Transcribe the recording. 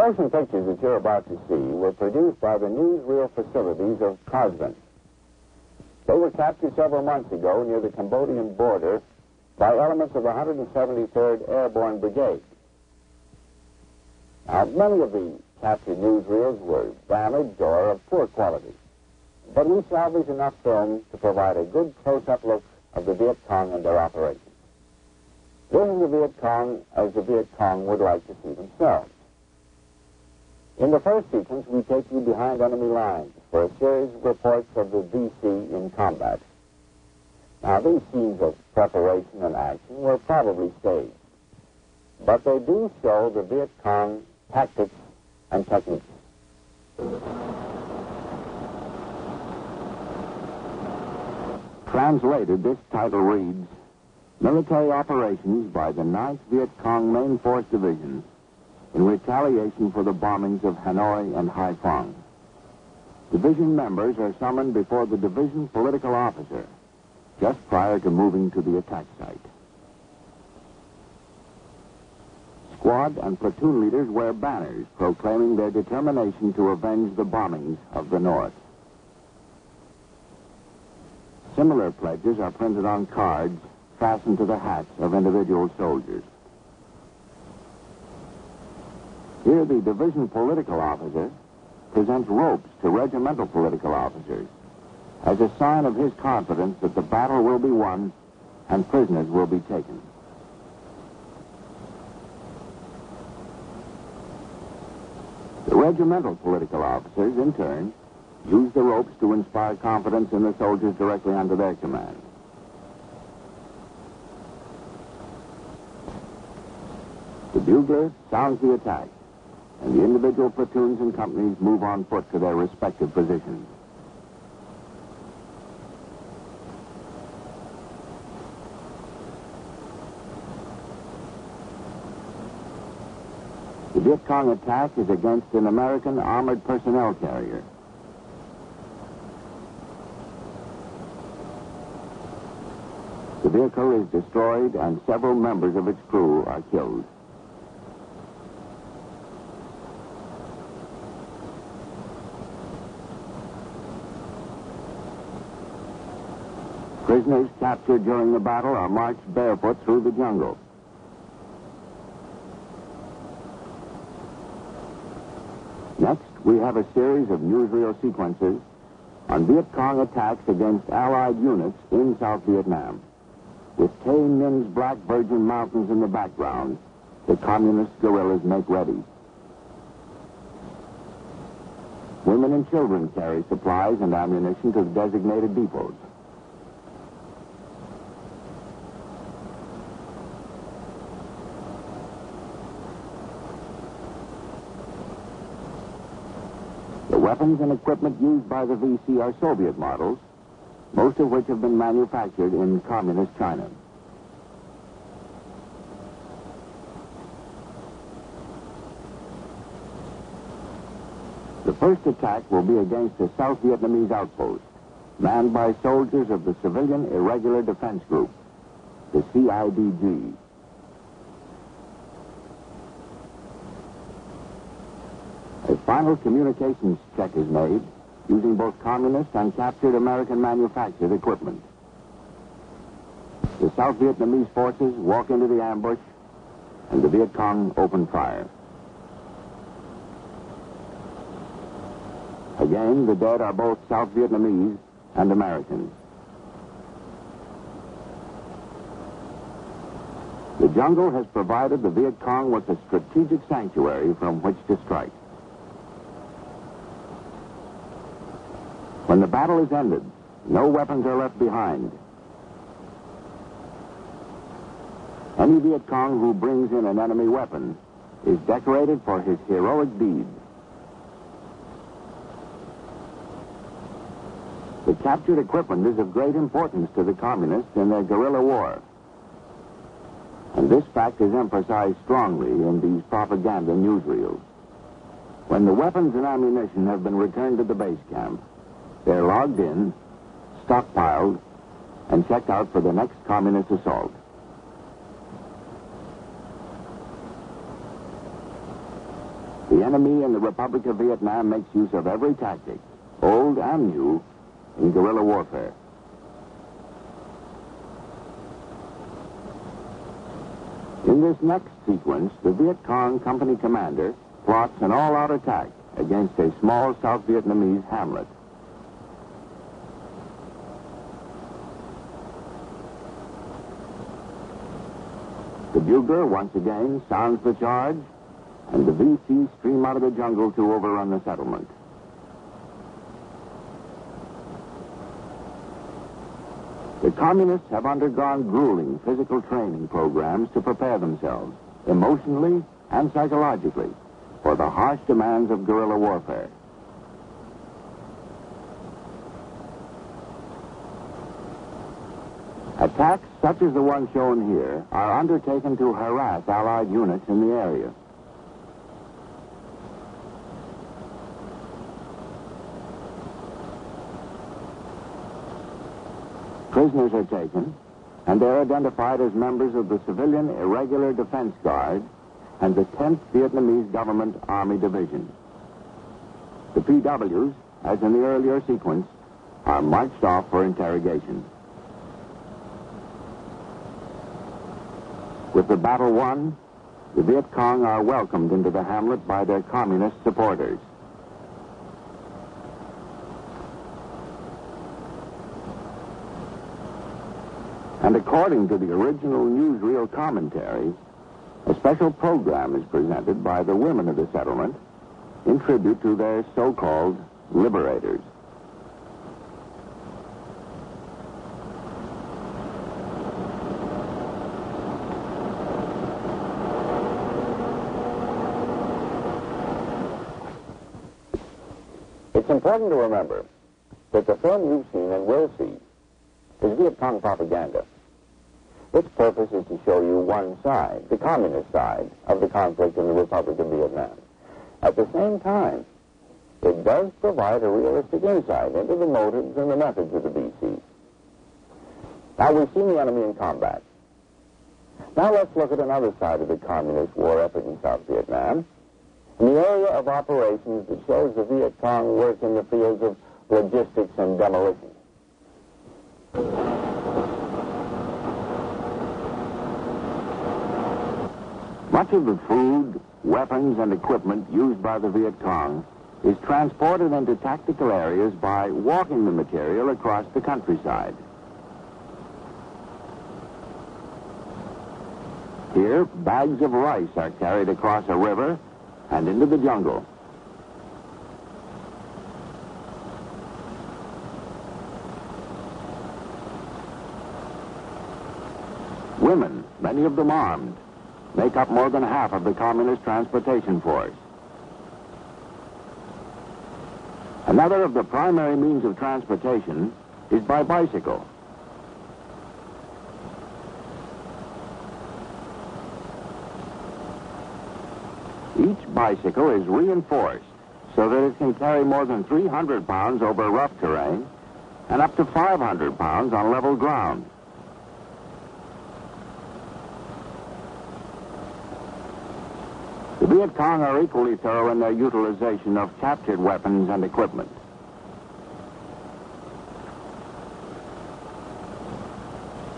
motion pictures that you're about to see were produced by the newsreel facilities of Cosvin. They were captured several months ago near the Cambodian border by elements of the 173rd Airborne Brigade. Now, many of the captured newsreels were damaged or of poor quality, but we salvaged enough film to provide a good close-up look of the Viet Cong and their operations. This is the Viet Cong as the Viet Cong would like to see themselves. In the first sequence, we take you behind enemy lines for a series of reports of the VC in combat. Now, these scenes of preparation and action were probably staged, but they do show the Viet Cong tactics and techniques. Translated, this title reads, Military Operations by the 9th Viet Cong Main Force Division in retaliation for the bombings of Hanoi and Haiphong. Division members are summoned before the division political officer just prior to moving to the attack site. Squad and platoon leaders wear banners proclaiming their determination to avenge the bombings of the North. Similar pledges are printed on cards fastened to the hats of individual soldiers. Here, the division political officer presents ropes to regimental political officers as a sign of his confidence that the battle will be won and prisoners will be taken. The regimental political officers, in turn, use the ropes to inspire confidence in the soldiers directly under their command. The bugler sounds the attack, and the individual platoons and companies move on foot to their respective positions. The Viet Cong attack is against an American armored personnel carrier. The vehicle is destroyed and several members of its crew are killed. Prisoners captured during the battle are marched barefoot through the jungle. Next, we have a series of newsreel sequences on Viet Cong attacks against Allied units in South Vietnam. With Tay Min's Black Virgin Mountains in the background, the communist guerrillas make ready. Women and children carry supplies and ammunition to the designated depots. The weapons and equipment used by the VC are Soviet models, most of which have been manufactured in communist China. The first attack will be against a South Vietnamese outpost, manned by soldiers of the Civilian Irregular Defense Group, the CIDG. A final communications check is made using both communist and captured American manufactured equipment. The South Vietnamese forces walk into the ambush and the Viet Cong open fire. Again, the dead are both South Vietnamese and Americans. The jungle has provided the Viet Cong with a strategic sanctuary from which to strike. When the battle is ended, no weapons are left behind. Any Viet Cong who brings in an enemy weapon is decorated for his heroic deed. The captured equipment is of great importance to the communists in their guerrilla war. And this fact is emphasized strongly in these propaganda newsreels. When the weapons and ammunition have been returned to the base camp, they're logged in, stockpiled, and checked out for the next communist assault. The enemy in the Republic of Vietnam makes use of every tactic, old and new, in guerrilla warfare. In this next sequence, the Viet Cong company commander plots an all-out attack against a small South Vietnamese hamlet. The bugler once again sounds the charge, and the VC stream out of the jungle to overrun the settlement. The communists have undergone grueling physical training programs to prepare themselves, emotionally and psychologically, for the harsh demands of guerrilla warfare. Attacks such as the one shown here are undertaken to harass Allied units in the area. Prisoners are taken, and they're identified as members of the Civilian Irregular Defense Guard and the 10th Vietnamese Government Army Division. The PWs, as in the earlier sequence, are marched off for interrogation. With the battle won, the Viet Cong are welcomed into the hamlet by their communist supporters. And according to the original newsreel commentary, a special program is presented by the women of the settlement in tribute to their so-called liberators. It's important to remember that the film you've seen and will see is Viet Cong propaganda. Its purpose is to show you one side, the communist side, of the conflict in the Republic of Vietnam. At the same time, it does provide a realistic insight into the motives and the methods of the VC. Now, we've seen the enemy in combat. Now let's look at another side of the communist war effort in South Vietnam, in the area of operations that shows the Viet Cong work in the fields of logistics and demolition. Much of the food, weapons, and equipment used by the Viet Cong is transported into tactical areas by walking the material across the countryside. Here, bags of rice are carried across a river and into the jungle. Women, many of them armed, make up more than half of the communist transportation force. Another of the primary means of transportation is by bicycle. Each bicycle is reinforced so that it can carry more than 300 pounds over rough terrain and up to 500 pounds on level ground. The Viet Cong are equally thorough in their utilization of captured weapons and equipment.